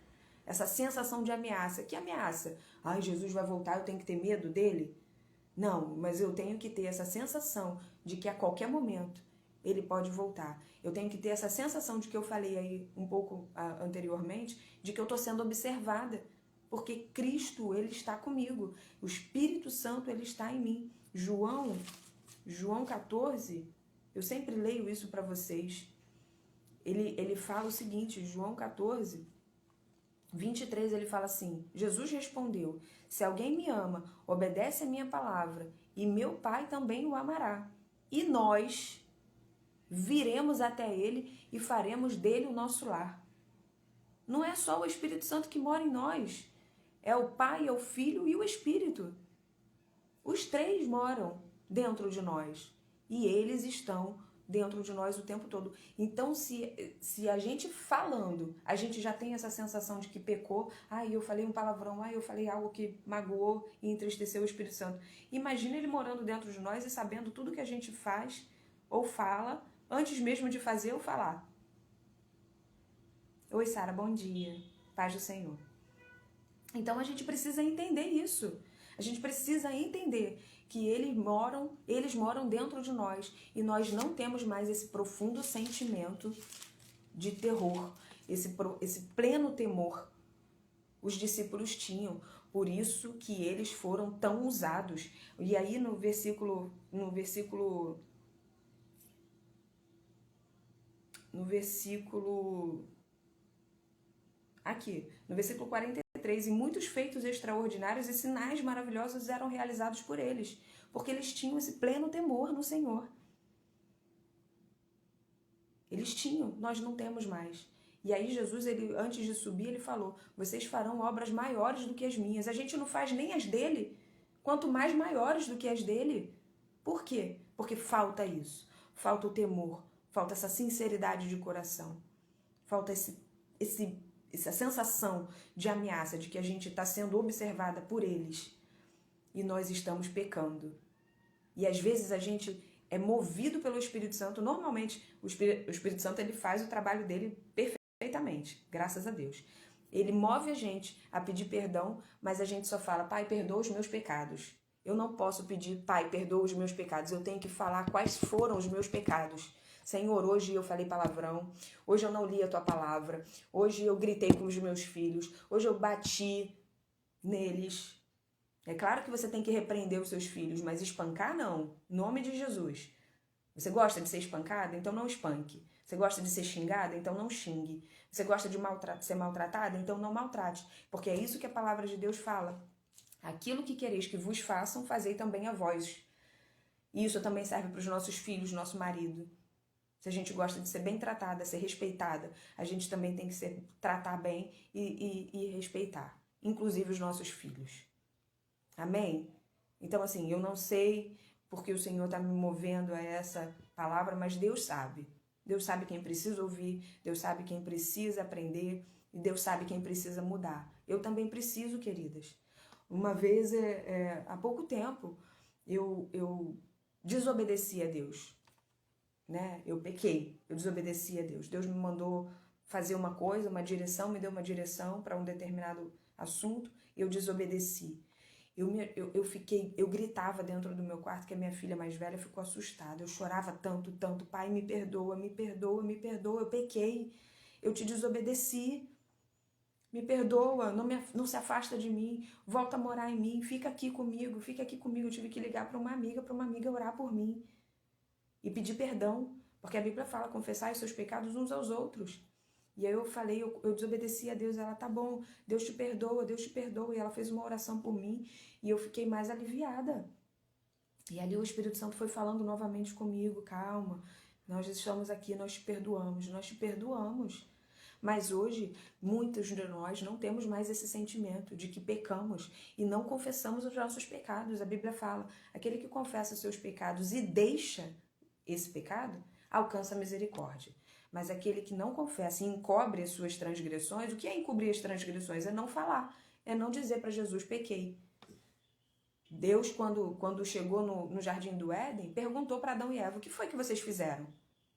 essa sensação de ameaça. Que ameaça? Ai, Jesus vai voltar, eu tenho que ter medo dele? Não, mas eu tenho que ter essa sensação de que a qualquer momento ele pode voltar. Eu tenho que ter essa sensação de que eu falei aí um pouco anteriormente, de que eu estou sendo observada, porque Cristo, ele está comigo. O Espírito Santo, ele está em mim. João 14, eu sempre leio isso para vocês. Ele fala o seguinte, João 14, 23, ele fala assim, Jesus respondeu, se alguém me ama, obedece a minha palavra, e meu Pai também o amará. E nós viremos até ele e faremos dele o nosso lar. Não é só o Espírito Santo que mora em nós, é o Pai, é o Filho e o Espírito. Os três moram dentro de nós e eles estão dentro de nós o tempo todo. Então, se a gente falando, a gente já tem essa sensação de que pecou, eu falei um palavrão, eu falei algo que magoou e entristeceu o Espírito Santo. Imagina ele morando dentro de nós e sabendo tudo que a gente faz ou fala, antes mesmo de fazer ou falar. Oi, Sara, bom dia. Paz do Senhor. Então, a gente precisa entender isso. A gente precisa entender que eles moram dentro de nós e nós não temos mais esse profundo sentimento de terror, esse pleno temor. Os discípulos tinham, por isso que eles foram tão usados. E aí no versículo aqui, no versículo 43, e muitos feitos extraordinários e sinais maravilhosos eram realizados por eles, porque eles tinham esse pleno temor no Senhor. Eles tinham, nós não temos mais. E aí Jesus, antes de subir, ele falou, vocês farão obras maiores do que as minhas. A gente não faz nem as dele, quanto mais maiores do que as dele. Por quê? Porque falta isso, falta o temor, falta essa sinceridade de coração, falta essa sensação de ameaça, de que a gente está sendo observada por eles e nós estamos pecando. E às vezes a gente é movido pelo Espírito Santo. Normalmente o Espírito Santo ele faz o trabalho dele perfeitamente, graças a Deus. Ele move a gente a pedir perdão, mas a gente só fala, Pai, perdoa os meus pecados. Eu não posso pedir, Pai, perdoa os meus pecados. Eu tenho que falar quais foram os meus pecados. Senhor, hoje eu falei palavrão, hoje eu não li a tua palavra, hoje eu gritei com os meus filhos, hoje eu bati neles. É claro que você tem que repreender os seus filhos, mas espancar não, em nome de Jesus. Você gosta de ser espancada? Então não espanque. Você gosta de ser xingada? Então não xingue. Você gosta de ser maltratada? Então não maltrate, porque é isso que a palavra de Deus fala. Aquilo que quereis que vos façam, fazei também a vós. E isso também serve para os nossos filhos, nosso marido. Se a gente gosta de ser bem tratada, ser respeitada, a gente também tem que tratar bem e respeitar, inclusive os nossos filhos. Amém? Então, assim, eu não sei porque o Senhor está me movendo a essa palavra, mas Deus sabe. Deus sabe quem precisa ouvir, Deus sabe quem precisa aprender e Deus sabe quem precisa mudar. Eu também preciso, queridas. Uma vez, há pouco tempo, eu desobedeci a Deus. Né? Eu pequei, eu desobedeci a Deus. Deus me mandou fazer uma coisa, uma direção, me deu uma direção para um determinado assunto, eu desobedeci. Eu gritava dentro do meu quarto, que a minha filha mais velha ficou assustada. Eu chorava tanto, Pai, me perdoa, me perdoa, me perdoa, eu pequei, eu te desobedeci. Me perdoa, não se afasta de mim, volta a morar em mim, fica aqui comigo. Eu tive que ligar para uma amiga orar por mim. E pedir perdão, porque a Bíblia fala, confessar os seus pecados uns aos outros. E aí eu falei, eu desobedeci a Deus, ela, tá bom, Deus te perdoa. E ela fez uma oração por mim e eu fiquei mais aliviada. E ali o Espírito Santo foi falando novamente comigo, calma, nós estamos aqui, nós te perdoamos. Mas hoje, muitos de nós não temos mais esse sentimento de que pecamos e não confessamos os nossos pecados. A Bíblia fala, aquele que confessa os seus pecados e deixa esse pecado, alcança a misericórdia. Mas aquele que não confessa e encobre as suas transgressões, o que é encobrir as transgressões? É não falar, é não dizer para Jesus, pequei. Deus, quando chegou no Jardim do Éden, perguntou para Adão e Eva, o que foi que vocês fizeram?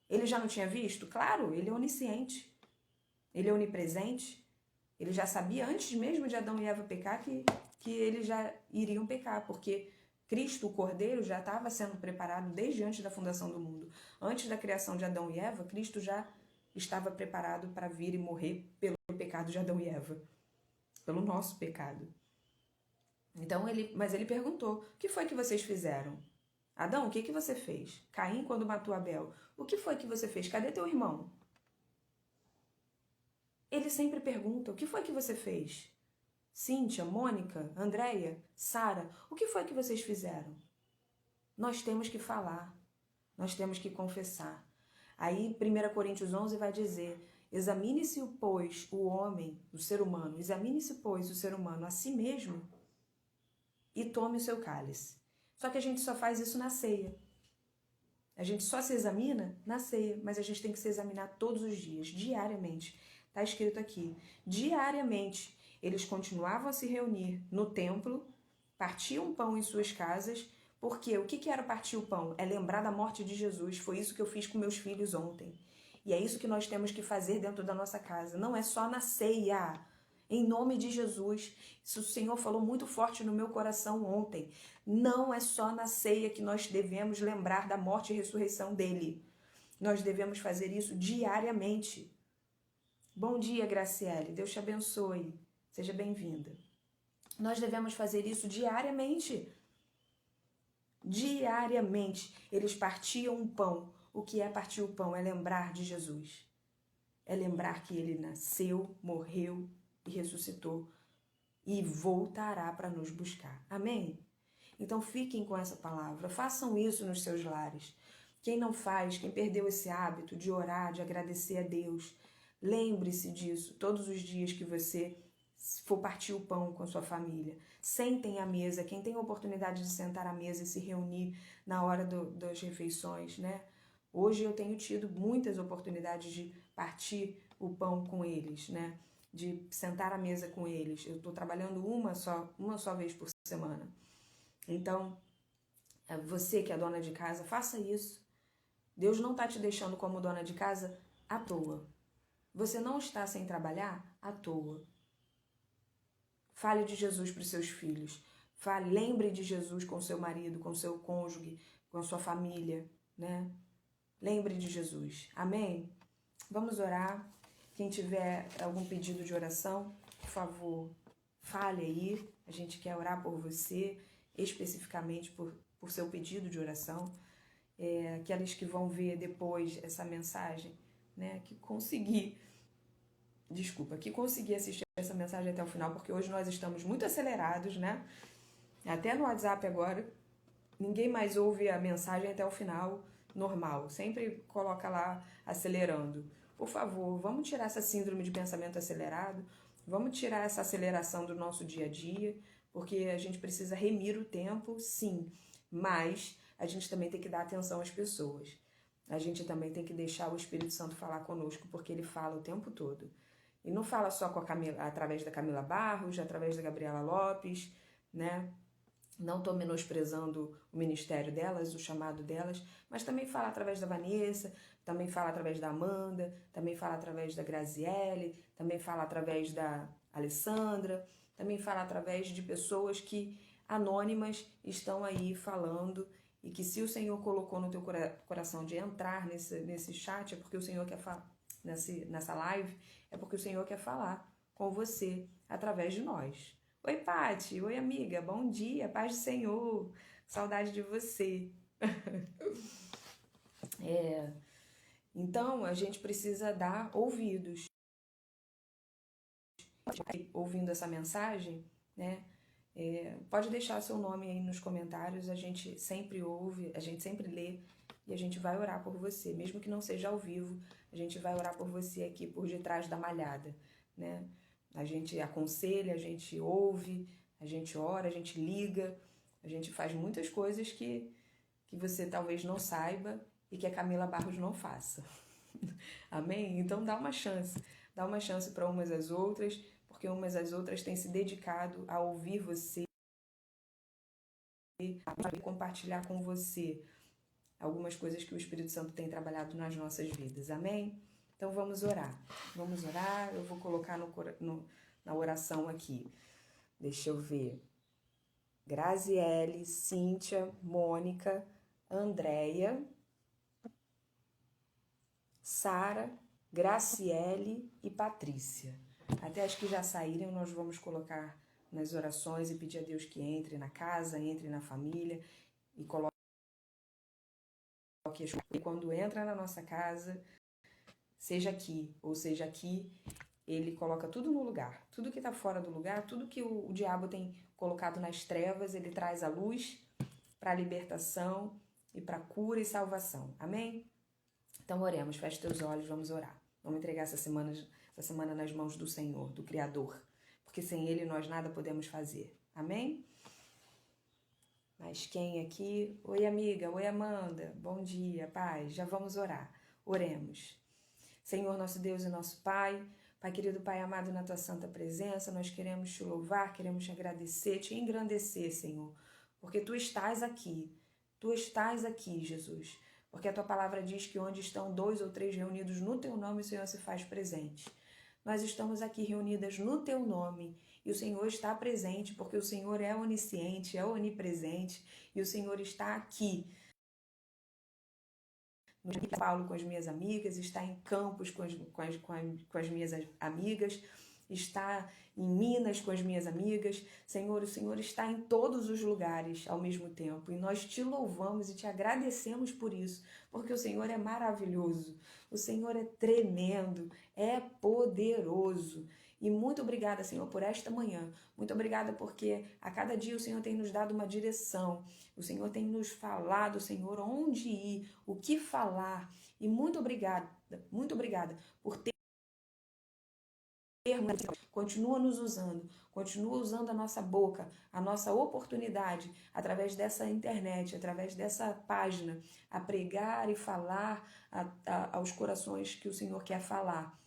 Ele já não tinha visto? Claro, ele é onisciente, ele é onipresente, ele já sabia antes mesmo de Adão e Eva pecar que eles já iriam pecar, porque Cristo, o Cordeiro, já estava sendo preparado desde antes da fundação do mundo. Antes da criação de Adão e Eva, Cristo já estava preparado para vir e morrer pelo pecado de Adão e Eva, pelo nosso pecado. Então mas ele perguntou, o que foi que vocês fizeram? Adão, o que você fez? Caim, quando matou Abel, o que foi que você fez? Cadê teu irmão? Ele sempre pergunta, o que foi que você fez? Cíntia, Mônica, Andréia, Sara, o que foi que vocês fizeram? Nós temos que falar, nós temos que confessar. Aí 1 Coríntios 11 vai dizer, examine-se, pois, o homem, o ser humano, examine-se, pois, o ser humano a si mesmo e tome o seu cálice. Só que a gente só faz isso na ceia. A gente só se examina na ceia, mas a gente tem que se examinar todos os dias, diariamente. Está escrito aqui, diariamente eles continuavam a se reunir no templo, partiam pão em suas casas, porque o que era partir o pão? É lembrar da morte de Jesus, foi isso que eu fiz com meus filhos ontem. E é isso que nós temos que fazer dentro da nossa casa, não é só na ceia. Em nome de Jesus, isso o Senhor falou muito forte no meu coração ontem. Não é só na ceia que nós devemos lembrar da morte e ressurreição dele. Nós devemos fazer isso diariamente. Bom dia, Graciele. Deus te abençoe. Seja bem-vinda. Nós devemos fazer isso diariamente. Diariamente. Eles partiam o pão. O que é partir o pão? É lembrar de Jesus. É lembrar que ele nasceu, morreu e ressuscitou e voltará para nos buscar. Amém? Então fiquem com essa palavra, façam isso nos seus lares. Quem não faz, quem perdeu esse hábito de orar, de agradecer a Deus, lembre-se disso todos os dias que você for partir o pão com a sua família. Sentem à mesa, quem tem a oportunidade de sentar à mesa e se reunir na hora das refeições, né? Hoje eu tenho tido muitas oportunidades de partir o pão com eles, né? De sentar à mesa com eles. Eu estou trabalhando uma só vez por semana. Então, você que é dona de casa, faça isso. Deus não está te deixando como dona de casa à toa. Você não está sem trabalhar à toa. Fale de Jesus para os seus filhos. Lembre de Jesus com seu marido, com seu cônjuge, com a sua família, né? Lembre de Jesus. Amém? Vamos orar. Quem tiver algum pedido de oração, por favor, fale aí. A gente quer orar por você, especificamente por seu pedido de oração. Aqueles que vão ver depois essa mensagem, né? Que consegui assistir essa mensagem até o final, porque hoje nós estamos muito acelerados, né? Até no WhatsApp agora, ninguém mais ouve a mensagem até o final normal. Sempre coloca lá acelerando. Por favor, vamos tirar essa síndrome de pensamento acelerado, vamos tirar essa aceleração do nosso dia a dia, porque a gente precisa remir o tempo, sim, mas a gente também tem que dar atenção às pessoas. A gente também tem que deixar o Espírito Santo falar conosco, porque ele fala o tempo todo. E não fala só com a Camila, através da Camila Barros, através da Gabriela Lopes, né? Não estou menosprezando o ministério delas, o chamado delas, mas também fala através da Vanessa, também fala através da Amanda, também fala através da Graziele, também fala através da Alessandra, também fala através de pessoas que anônimas estão aí falando e que se o Senhor colocou no teu coração de entrar nesse chat, é porque o Senhor quer falar, nessa live, é porque o Senhor quer falar com você através de nós. Oi, Pati. Oi, amiga. Bom dia. Paz do Senhor. Saudade de você. Então, a gente precisa dar ouvidos. Ouvindo essa mensagem, né? Pode deixar seu nome aí nos comentários. A gente sempre ouve, a gente sempre lê e a gente vai orar por você, mesmo que não seja ao vivo, a gente vai orar por você aqui por detrás da malhada, né? A gente aconselha, a gente ouve, a gente ora, a gente liga, a gente faz muitas coisas que você talvez não saiba e que a Camila Barros não faça. Amém? Então dá uma chance para umas às outras, porque umas às outras têm se dedicado a ouvir você, a compartilhar com você algumas coisas que o Espírito Santo tem trabalhado nas nossas vidas. Amém? Então vamos orar. Vamos orar. Eu vou colocar na oração aqui. Deixa eu ver. Graziele, Cíntia, Mônica, Andréia, Sara, Graciele e Patrícia. Até as que já saíram, nós vamos colocar nas orações e pedir a Deus que entre na casa, entre na família e coloque. E quando entra na nossa casa, seja aqui ou seja aqui, ele coloca tudo no lugar. Tudo que está fora do lugar, tudo que o diabo tem colocado nas trevas, ele traz a luz para a libertação e para a cura e salvação. Amém? Então oremos, feche teus olhos, vamos orar. Vamos entregar essa semana nas mãos do Senhor, do Criador, porque sem Ele nós nada podemos fazer. Amém? Mas quem aqui? Oi, amiga. Oi, Amanda. Bom dia, paz. Já vamos orar. Oremos. Senhor, nosso Deus e nosso Pai, Pai querido, Pai amado, na Tua santa presença, nós queremos Te louvar, queremos Te agradecer, Te engrandecer, Senhor, porque Tu estás aqui. Tu estás aqui, Jesus. Porque a Tua palavra diz que onde estão 2 ou 3 reunidos no Teu nome, o Senhor se faz presente. Nós estamos aqui reunidas no Teu nome e o Senhor está presente, porque o Senhor é onisciente, é onipresente e o Senhor está aqui. No Paulo com as minhas amigas, está em Campos com as minhas amigas, está em Minas com as minhas amigas. Senhor, o Senhor está em todos os lugares ao mesmo tempo e nós Te louvamos e Te agradecemos por isso, porque o Senhor é maravilhoso, o Senhor é tremendo, é poderoso. E muito obrigada, Senhor, por esta manhã. Muito obrigada porque a cada dia o Senhor tem nos dado uma direção. O Senhor tem nos falado, Senhor, onde ir, o que falar. E muito obrigada por ter. Continua nos usando, continua usando a nossa boca, a nossa oportunidade, através dessa internet, através dessa página, a pregar e falar aos corações que o Senhor quer falar.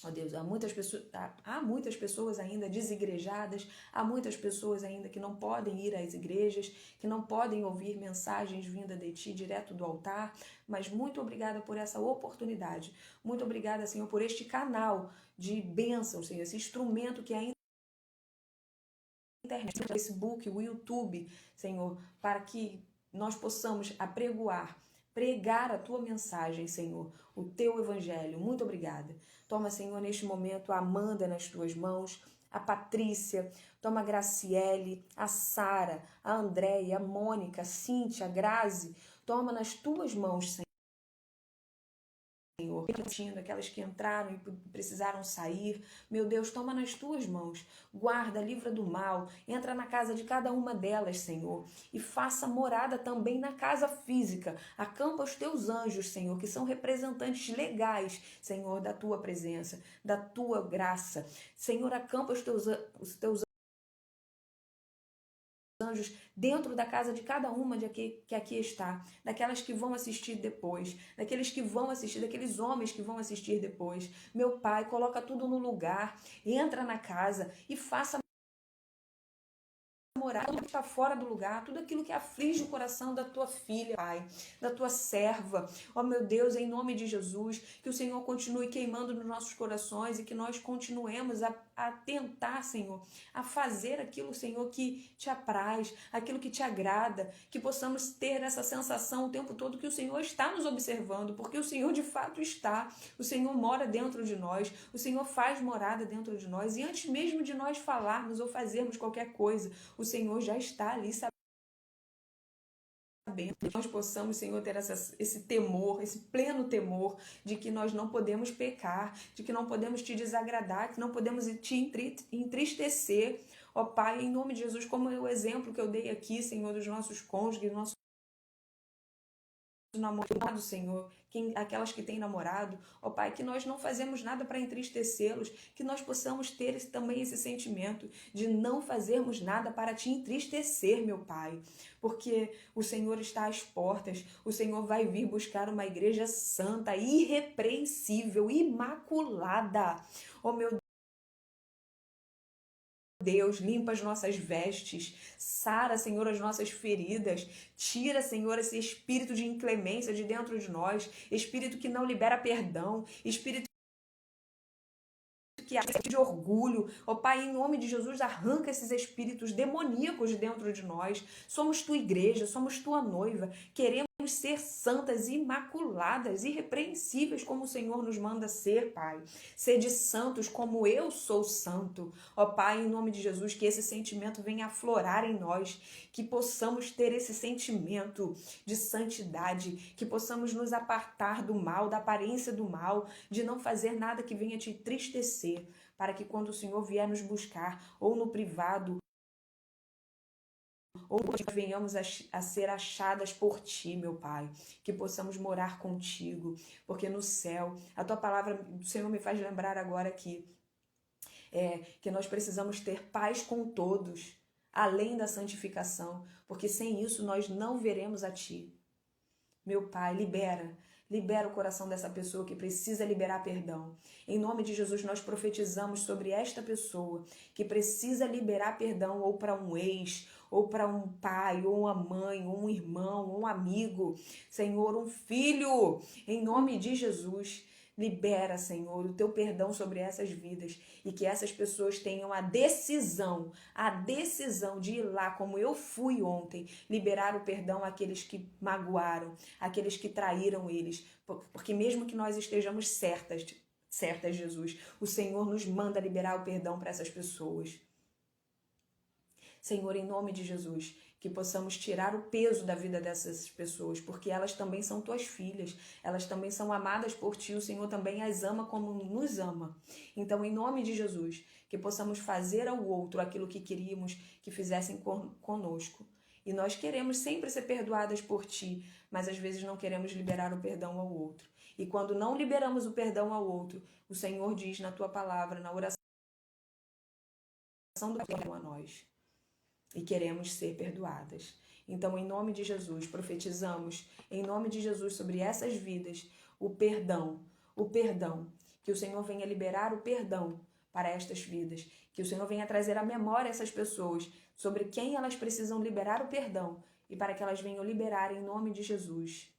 Ó Deus, há muitas pessoas ainda desigrejadas, há muitas pessoas ainda que não podem ir às igrejas, que não podem ouvir mensagens vindas de Ti direto do altar, mas muito obrigada por essa oportunidade, muito obrigada, Senhor, por este canal de bênção, Senhor, esse instrumento que ainda internet, o Facebook, o YouTube, Senhor, para que nós possamos pregar a Tua mensagem, Senhor, o Teu Evangelho. Muito obrigada. Toma, Senhor, neste momento a Amanda nas Tuas mãos, a Patrícia, toma a Graciele, a Sara, a Andréia, a Mônica, a Cíntia, a Grazi, toma nas Tuas mãos, Senhor. Aquelas que entraram e precisaram sair, meu Deus, toma nas Tuas mãos, guarda, livra do mal, entra na casa de cada uma delas, Senhor, e faça morada também na casa física, acampa os Teus anjos, Senhor, que são representantes legais, Senhor, da Tua presença, da Tua graça, Senhor, acampa os Teus anjos dentro da casa de cada uma que aqui está, daquelas que vão assistir depois, daqueles que vão assistir, daqueles homens que vão assistir depois. Meu Pai, coloca tudo no lugar, entra na casa e faça morar, tudo que está fora do lugar, tudo aquilo que aflige o coração da Tua filha, Pai, da Tua serva. Ó meu Deus, em nome de Jesus, que o Senhor continue queimando nos nossos corações e que nós continuemos a tentar, Senhor, a fazer aquilo, Senhor, que Te apraz, aquilo que Te agrada, que possamos ter essa sensação o tempo todo que o Senhor está nos observando, porque o Senhor de fato está, o Senhor mora dentro de nós, o Senhor faz morada dentro de nós e antes mesmo de nós falarmos ou fazermos qualquer coisa, o Senhor já está ali sabendo. Que nós possamos, Senhor, ter esse temor, esse pleno temor de que nós não podemos pecar, de que não podemos Te desagradar, que não podemos Te entristecer. Ó Pai, em nome de Jesus, como é o exemplo que eu dei aqui, Senhor, dos nossos cônjuges, namorado, Senhor, aquelas que têm namorado, ó Pai, que nós não fazemos nada para entristecê-los, que nós possamos ter também esse sentimento de não fazermos nada para te entristecer, meu Pai, porque o Senhor está às portas, o Senhor vai vir buscar uma igreja santa, irrepreensível, imaculada, ó meu Deus, limpa as nossas vestes, sara, Senhor, as nossas feridas, tira, Senhor, esse espírito de inclemência de dentro de nós, espírito que não libera perdão, espírito que há de orgulho. Ó Pai, em nome de Jesus, arranca esses espíritos demoníacos de dentro de nós. Somos tua igreja, somos tua noiva, queremos ser santas, imaculadas, irrepreensíveis como o Senhor nos manda ser, Pai. Sede santos como eu sou santo. Ó Pai, em nome de Jesus, que esse sentimento venha aflorar em nós, que possamos ter esse sentimento de santidade, que possamos nos apartar do mal, da aparência do mal, de não fazer nada que venha te entristecer, para que quando o Senhor vier nos buscar, ou no privado, ou que venhamos a ser achadas por ti, meu Pai, que possamos morar contigo, porque no céu, a tua palavra do Senhor me faz lembrar agora que nós precisamos ter paz com todos, além da santificação, porque sem isso nós não veremos a ti. Meu Pai, libera o coração dessa pessoa que precisa liberar perdão. Em nome de Jesus, nós profetizamos sobre esta pessoa que precisa liberar perdão, ou para um ex, ou para um pai, ou uma mãe, ou um irmão, ou um amigo, Senhor, um filho. Em nome de Jesus, libera, Senhor, o teu perdão sobre essas vidas, e que essas pessoas tenham a decisão de ir lá, como eu fui ontem, liberar o perdão àqueles que magoaram, àqueles que traíram eles, porque mesmo que nós estejamos certas, Jesus, o Senhor nos manda liberar o perdão para essas pessoas. Senhor, em nome de Jesus, que possamos tirar o peso da vida dessas pessoas, porque elas também são tuas filhas, elas também são amadas por ti, o Senhor também as ama como nos ama. Então, em nome de Jesus, que possamos fazer ao outro aquilo que queríamos que fizessem conosco. E nós queremos sempre ser perdoadas por ti, mas às vezes não queremos liberar o perdão ao outro. E quando não liberamos o perdão ao outro, o Senhor diz na tua palavra, na oração do perdão a nós. E queremos ser perdoadas. Então, em nome de Jesus, profetizamos, em nome de Jesus, sobre essas vidas, o perdão, que o Senhor venha liberar o perdão para estas vidas, que o Senhor venha trazer à memória essas pessoas, sobre quem elas precisam liberar o perdão, e para que elas venham liberar em nome de Jesus.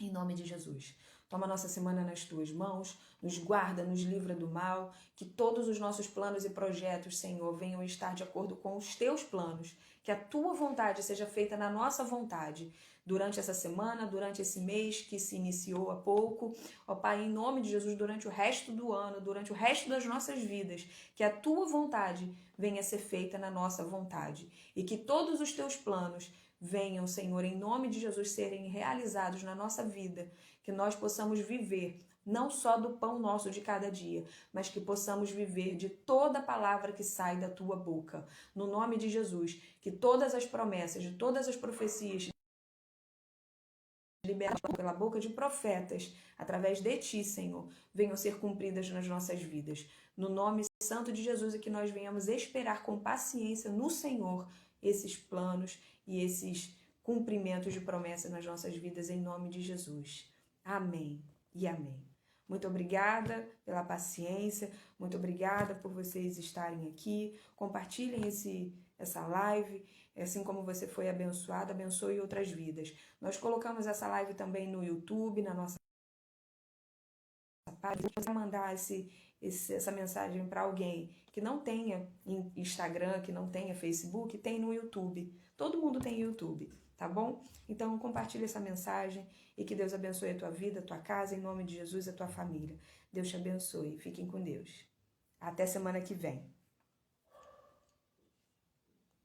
Em nome de Jesus. Toma a nossa semana nas tuas mãos, nos guarda, nos livra do mal, que todos os nossos planos e projetos, Senhor, venham estar de acordo com os teus planos, que a tua vontade seja feita na nossa vontade, durante essa semana, durante esse mês que se iniciou há pouco, ó Pai, em nome de Jesus, durante o resto do ano, durante o resto das nossas vidas, que a tua vontade venha a ser feita na nossa vontade, e que todos os teus planos venham, Senhor, em nome de Jesus, serem realizados na nossa vida, que nós possamos viver não só do pão nosso de cada dia, mas que possamos viver de toda palavra que sai da tua boca. No nome de Jesus, que todas as promessas, de todas as profecias liberadas pela boca de profetas, através de ti, Senhor, venham ser cumpridas nas nossas vidas. No nome santo de Jesus, é que nós venhamos esperar com paciência no Senhor esses planos e esses cumprimentos de promessas nas nossas vidas, em nome de Jesus. Amém e amém. Muito obrigada pela paciência, muito obrigada por vocês estarem aqui. Compartilhem essa live, assim como você foi abençoado, abençoe outras vidas. Nós colocamos essa live também no YouTube, na nossa página. Se você mandar essa mensagem para alguém que não tenha Instagram, que não tenha Facebook, tem no YouTube. Todo mundo tem YouTube, tá bom? Então compartilha essa mensagem e que Deus abençoe a tua vida, a tua casa, em nome de Jesus, a tua família. Deus te abençoe. Fiquem com Deus. Até semana que vem.